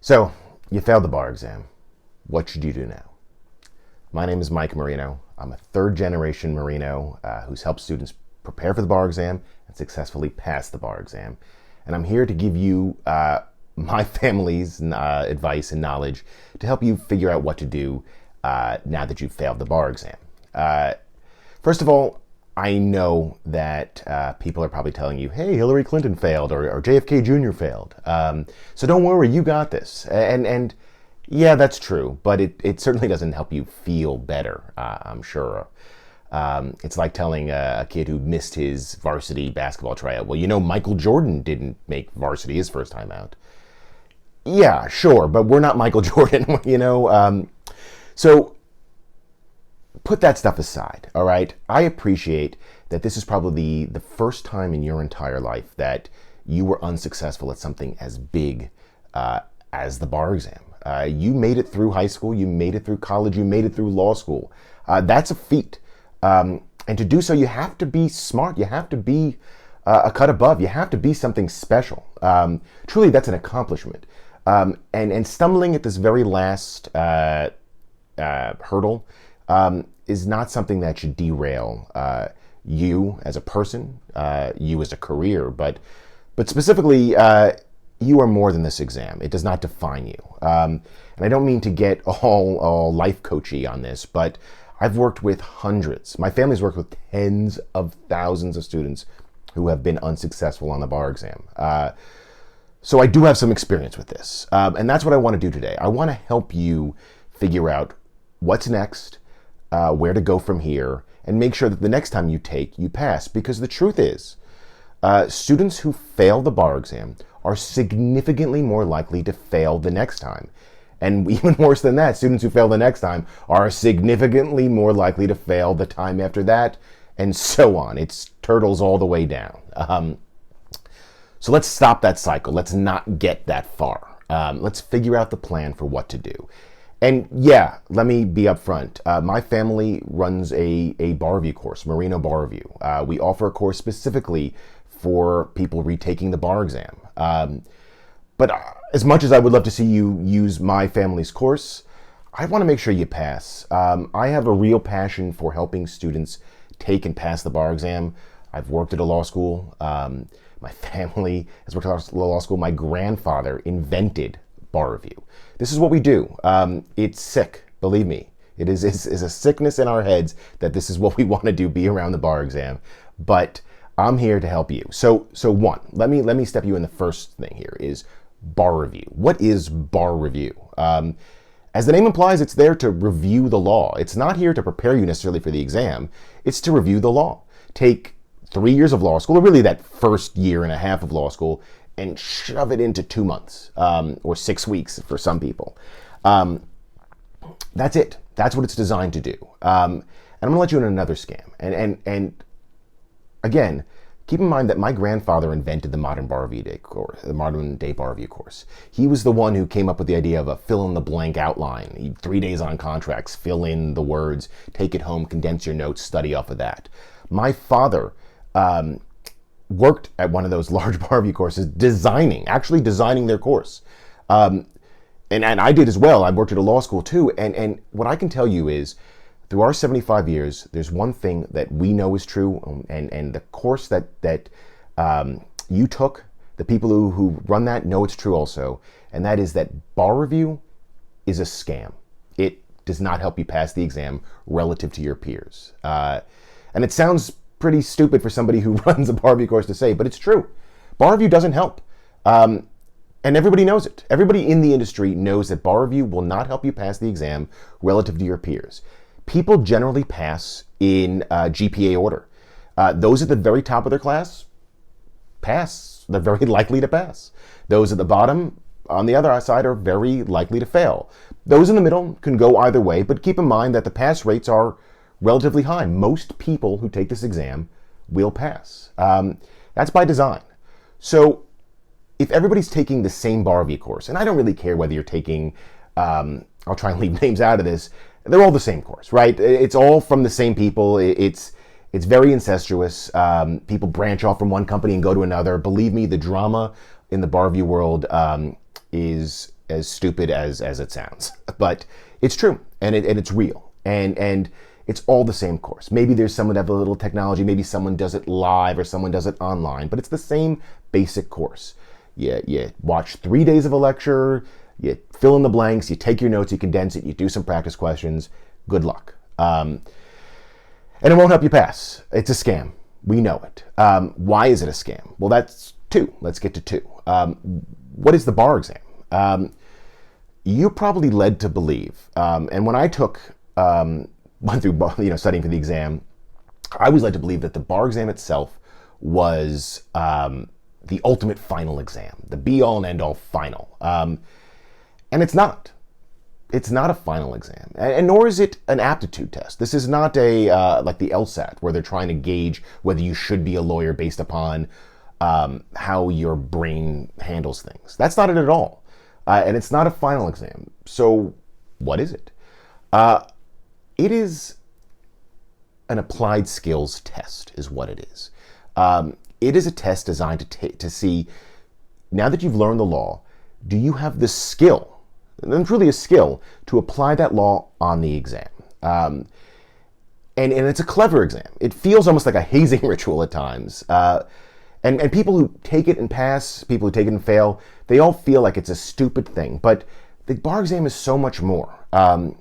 So, you failed the bar exam. What should you do now? My name is Mike Marino. I'm a third generation Marino who's helped students prepare for the bar exam and successfully pass the bar exam. And I'm here to give you my family's advice and knowledge to help you figure out what to do now that you've failed the bar exam. First of all, I know that people are probably telling you, hey, Hillary Clinton failed or JFK Jr. failed. So don't worry, you got this. And yeah, that's true, but it certainly doesn't help you feel better, I'm sure. It's like telling a kid who missed his varsity basketball tryout, well, you know, Michael Jordan didn't make varsity his first time out. Yeah, sure, but we're not Michael Jordan, you know. So put that stuff aside, all right? I appreciate that this is probably the first time in your entire life that you were unsuccessful at something as big as the bar exam. You made it through high school, you made it through college, you made it through law school. That's a feat. And to do so, you have to be smart. You have to be a cut above. You have to be something special. Truly, that's an accomplishment. And stumbling at this very last hurdle is not something that should derail you as a person, you as a career, but specifically, you are more than this exam. It does not define you. And I don't mean to get all life coachy on this, but I've worked with hundreds. My family's worked with tens of thousands of students who have been unsuccessful on the bar exam. So I do have some experience with this. And that's what I want to do today. I want to help you figure out what's next, where to go from here, and make sure that the next time you take, you pass. Because the truth is, students who fail the bar exam are significantly more likely to fail the next time. And even worse than that, students who fail the next time are significantly more likely to fail the time after that, and so on. It's turtles all the way down. So let's stop that cycle. Let's not get that far. Let's figure out the plan for what to do. And yeah, let me be upfront. My family runs a bar review course, Marino Bar Review. We offer a course specifically for people retaking the bar exam. But as much as I would love to see you use my family's course, I want to make sure you pass. I have a real passion for helping students take and pass the bar exam. I've worked at a law school. My family has worked at a law school. My grandfather invented bar review. This is what we do. It's sick, believe me. It is a sickness in our heads that this is what we want to do, be around the bar exam. But I'm here to help you. So one, let me step you in the first thing here is bar review. What is bar review? As the name implies, it's there to review the law. It's not here to prepare you necessarily for the exam. It's to review the law. Take 3 years of law school, or really that first year and a half of law school, and shove it into 2 months or 6 weeks for some people. That's it. That's what it's designed to do. And I'm gonna let you in another scam. And again, keep in mind that my grandfather invented the modern bar review day course, the modern day bar review course. He was the one who came up with the idea of a fill-in-the-blank outline. 3 days on contracts, fill in the words, take it home, condense your notes, study off of that. My father worked at one of those large bar review courses, actually designing their course. And I did as well. I worked at a law school too. And what I can tell you is, through our 75 years, there's one thing that we know is true, and the course that you took, the people who run that know it's true also, and that is that bar review is a scam. It does not help you pass the exam relative to your peers. And it sounds pretty stupid for somebody who runs a bar review course to say, but it's true. Bar review doesn't help. And everybody knows it. Everybody in the industry knows that bar review will not help you pass the exam relative to your peers. People generally pass in GPA order. Those at the very top of their class pass. They're very likely to pass. Those at the bottom, on the other side, are very likely to fail. Those in the middle can go either way, but keep in mind that the pass rates are relatively high. Most people who take this exam will pass. That's by design. So if everybody's taking the same bar review course, and I don't really care whether you're taking, I'll try and leave names out of this, they're all the same course, right? It's all from the same people. It's very incestuous. People branch off from one company and go to another. Believe me, the drama in the bar review world is as stupid as it sounds, but it's true, and it's real, and it's all the same course. Maybe there's someone that have a little technology, maybe someone does it live or someone does it online, but it's the same basic course. You watch 3 days of a lecture, you fill in the blanks, you take your notes, you condense it, you do some practice questions. Good luck. And it won't help you pass. It's a scam. We know it. Why is it a scam? Well, that's two. Let's get to two. What is the bar exam? You're probably led to believe, and when I went through studying for the exam, I was led to believe that the bar exam itself was the ultimate final exam, the be-all and end-all final. And it's not. It's not a final exam, and nor is it an aptitude test. This is not like the LSAT, where they're trying to gauge whether you should be a lawyer based upon how your brain handles things. That's not it at all. And it's not a final exam. So what is it? It is an applied skills test is what it is. It is a test designed to see, now that you've learned the law, do you have the skill, and truly a skill, to apply that law on the exam? And it's a clever exam. It feels almost like a hazing ritual at times. And people who take it and pass, people who take it and fail, they all feel like it's a stupid thing. But the bar exam is so much more. And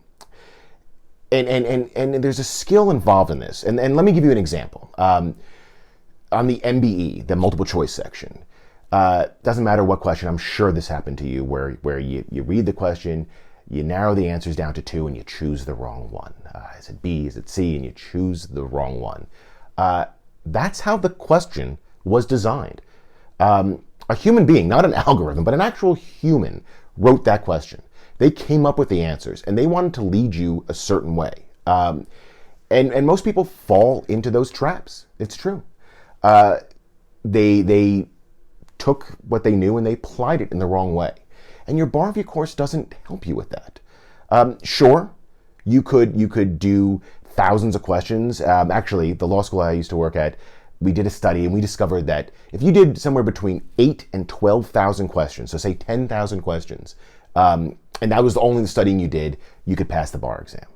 there's a skill involved in this. And let me give you an example. On the MBE, the multiple choice section, doesn't matter what question, I'm sure this happened to you, where you read the question, you narrow the answers down to two, and you choose the wrong one. Is it B, is it C, and you choose the wrong one. That's how the question was designed. A human being, not an algorithm, but an actual human wrote that question. They came up with the answers, and they wanted to lead you a certain way. And most people fall into those traps. It's true. They took what they knew and they applied it in the wrong way. And your bar review course doesn't help you with that. Sure, you could do thousands of questions. Actually, the law school I used to work at, we did a study and we discovered that if you did somewhere between 8,000 and 12,000 questions, so say 10,000 questions, and that was only the studying you did, you could pass the bar exam.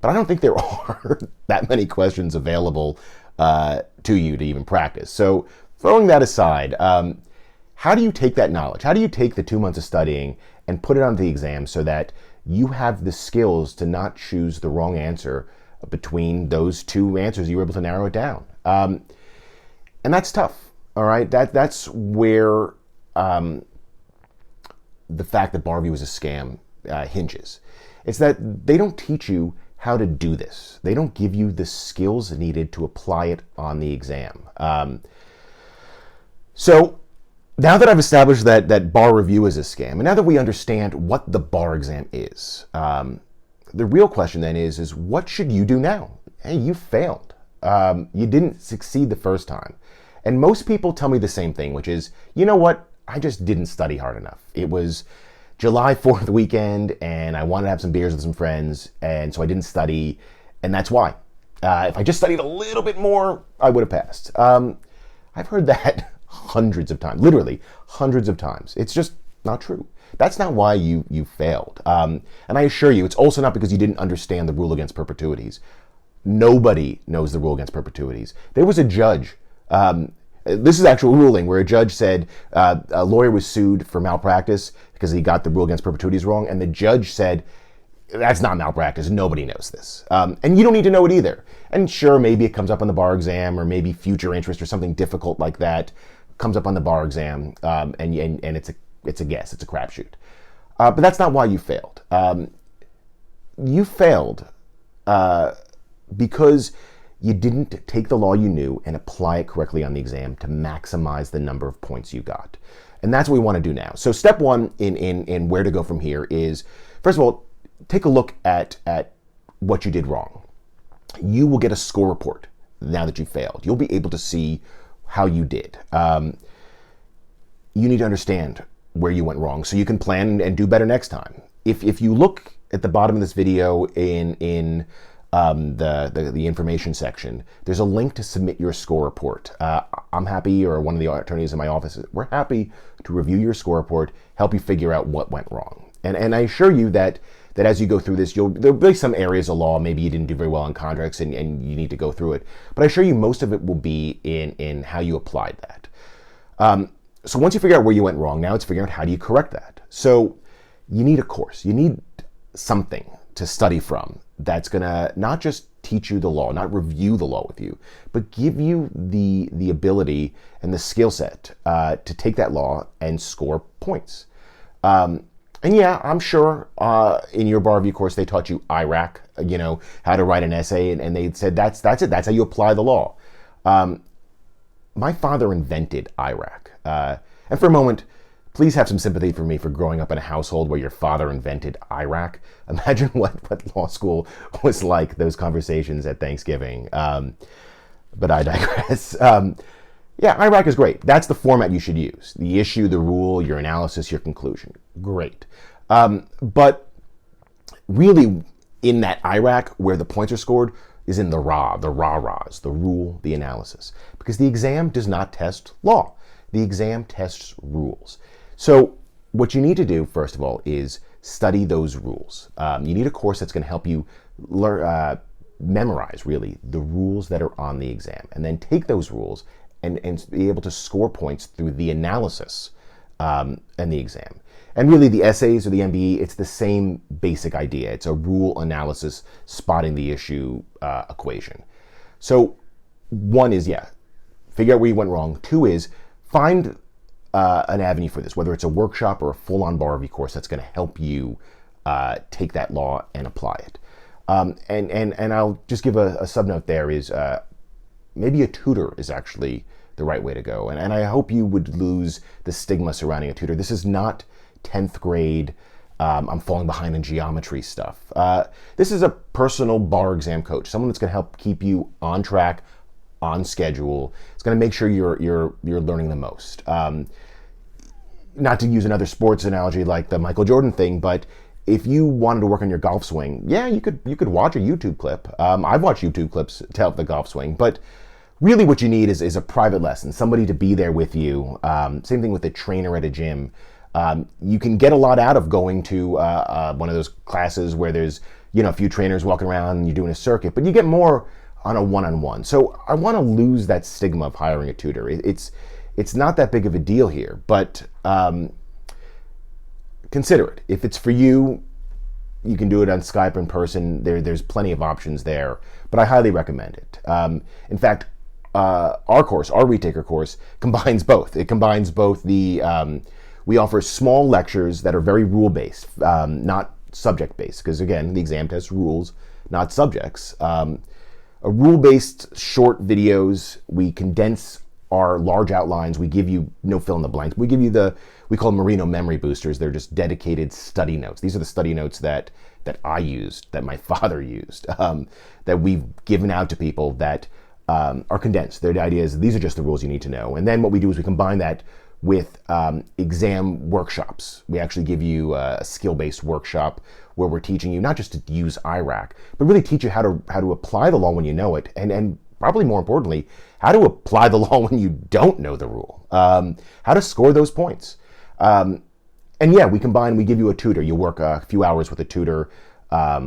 But I don't think there are that many questions available to you to even practice. So throwing that aside, how do you take that knowledge? How do you take the 2 months of studying and put it on the exam so that you have the skills to not choose the wrong answer between those two answers? You were able to narrow it down. And that's tough, all right? That's where the fact that bar review is a scam hinges. It's that they don't teach you how to do this. They don't give you the skills needed to apply it on the exam. So now that I've established that bar review is a scam, and now that we understand what the bar exam is, the real question then is what should you do now? Hey, you failed. You didn't succeed the first time. And most people tell me the same thing, which is, you know what? I just didn't study hard enough. It was July 4th weekend, and I wanted to have some beers with some friends, and so I didn't study, and that's why. If I just studied a little bit more, I would have passed. I've heard that hundreds of times, literally hundreds of times. It's just not true. That's not why you failed. And I assure you, it's also not because you didn't understand the rule against perpetuities. Nobody knows the rule against perpetuities. There was a judge. This is actual ruling where a judge said a lawyer was sued for malpractice because he got the rule against perpetuities wrong, and the judge said, that's not malpractice. Nobody knows this. And you don't need to know it either. And sure, maybe it comes up on the bar exam, or maybe future interest or something difficult like that comes up on the bar exam, and it's a guess. It's a crapshoot. But that's not why you failed. You failed because you didn't take the law you knew and apply it correctly on the exam to maximize the number of points you got. And that's what we want to do now. So step one in where to go from here is, first of all, take a look at what you did wrong. You will get a score report now that you failed. You'll be able to see how you did. You need to understand where you went wrong so you can plan and do better next time. If you look at the bottom of this video in the information section, there's a link to submit your score report. I'm happy, or one of the attorneys in my office, we're happy to review your score report, help you figure out what went wrong. And I assure you that as you go through this, there'll be some areas of law, maybe you didn't do very well on contracts and you need to go through it. But I assure you most of it will be in how you applied that. So once you figure out where you went wrong, now it's figuring out how do you correct that. So you need a course. You need something to study from that's going to not just teach you the law, not review the law with you, but give you the ability and the skill set to take that law and score points. And yeah, I'm sure in your bar review course they taught you IRAC, how to write an essay, and they said that's it. That's how you apply the law. My father invented IRAC. And for a moment, please have some sympathy for me for growing up in a household where your father invented IRAC. Imagine what law school was like, those conversations at Thanksgiving. But I digress. Yeah, IRAC is great. That's the format you should use. The issue, the rule, your analysis, your conclusion. Great. But really, in that IRAC, where the points are scored, is in the rah-rahs, the rule, the analysis. Because the exam does not test law. The exam tests rules. So what you need to do, first of all, is study those rules. You need a course that's going to help you learn, memorize, really, the rules that are on the exam. And then take those rules and be able to score points through the analysis and the exam. And really, the essays or the MBE, it's the same basic idea. It's a rule analysis, spotting the issue equation. So one is, figure out where you went wrong. Two is, find an avenue for this, whether it's a workshop or a full-on bar review course that's going to help you take that law and apply it. And I'll just give a sub-note there is maybe a tutor is actually the right way to go. And I hope you would lose the stigma surrounding a tutor. This is not 10th grade, I'm falling behind in geometry stuff. This is a personal bar exam coach, someone that's going to help keep you on track, on schedule. It's going to make sure you're learning the most. Not to use another sports analogy like the Michael Jordan thing, but if you wanted to work on your golf swing, you could watch a YouTube clip. I've watched YouTube clips to help the golf swing, but really what you need is a private lesson, somebody to be there with you. Same thing with a trainer at a gym. You can get a lot out of going to one of those classes where there's a few trainers walking around and you're doing a circuit, but you get more on a one-on-one. So I want to lose that stigma of hiring a tutor. It's not that big of a deal here, but consider it. If it's for you, you can do it on Skype in person. There's plenty of options there, but I highly recommend it. In fact, our course, our Retaker course, combines both. It combines both we offer small lectures that are very rule-based, not subject-based, because again, the exam tests rules, not subjects. A rule-based short videos, we condense our large outlines, we give you no fill in the blanks. We give you we call them Merino memory boosters. They're just dedicated study notes. These are the study notes that I used, that my father used, that we've given out to people that are condensed. The idea is these are just the rules you need to know. And then what we do is we combine that with exam workshops. We actually give you a skill-based workshop where we're teaching you not just to use IRAC, but really teach you how to apply the law when you know it, and probably more importantly, how to apply the law when you don't know the rule, how to score those points. And we give you a tutor. You work a few hours with a tutor.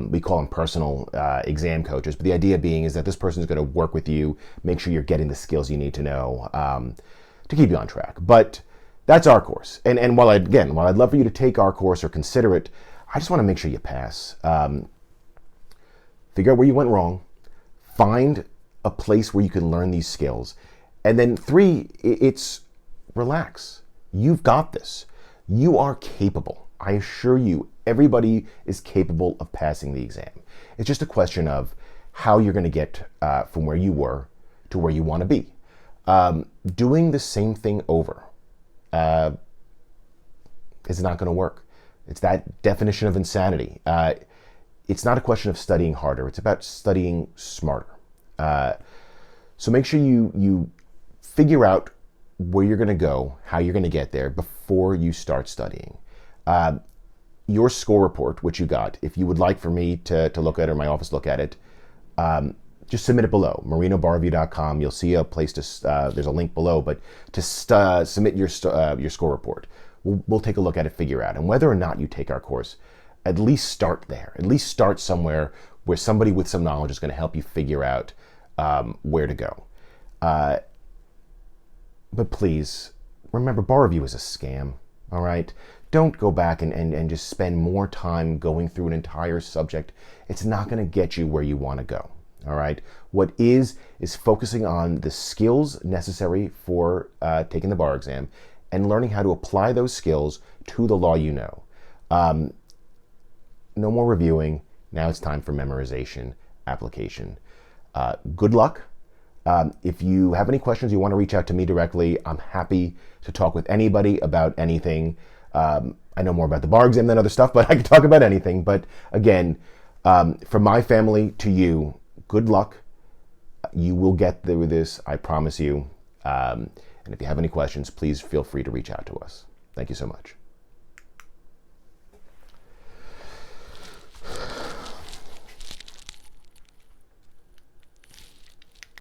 We call them personal exam coaches, but the idea being is that this person is going to work with you, make sure you're getting the skills you need to know to keep you on track. But that's our course. And while I'd love for you to take our course or consider it, I just want to make sure you pass. Figure out where you went wrong. Find a place where you can learn these skills. And then 3, it's relax. You've got this. You are capable. I assure you, everybody is capable of passing the exam. It's just a question of how you're going to get from where you were to where you want to be. Doing the same thing over is not going to work. It's that definition of insanity. It's not a question of studying harder. It's about studying smarter. So make sure you figure out where you're going to go, how you're going to get there before you start studying. Your score report, which you got, if you would like for me to look at it or my office look at it, just submit it below, marinobarreview.com. You'll see a place to, there's a link below, but to submit your score report. We'll take a look at it, figure out. And whether or not you take our course, at least start there. At least start somewhere where somebody with some knowledge is going to help you figure out where to go. But please, remember, bar review is a scam, all right? Don't go back and just spend more time going through an entire subject. It's not going to get you where you want to go, all right? What is focusing on the skills necessary for taking the bar exam and learning how to apply those skills to the law you know. No more reviewing. Now it's time for memorization, application. Good luck. If you have any questions, you want to reach out to me directly, I'm happy to talk with anybody about anything. I know more about the bar exam than other stuff, but I can talk about anything. But again, from my family to you, good luck. You will get through this, I promise you. And if you have any questions, please feel free to reach out to us. Thank you so much.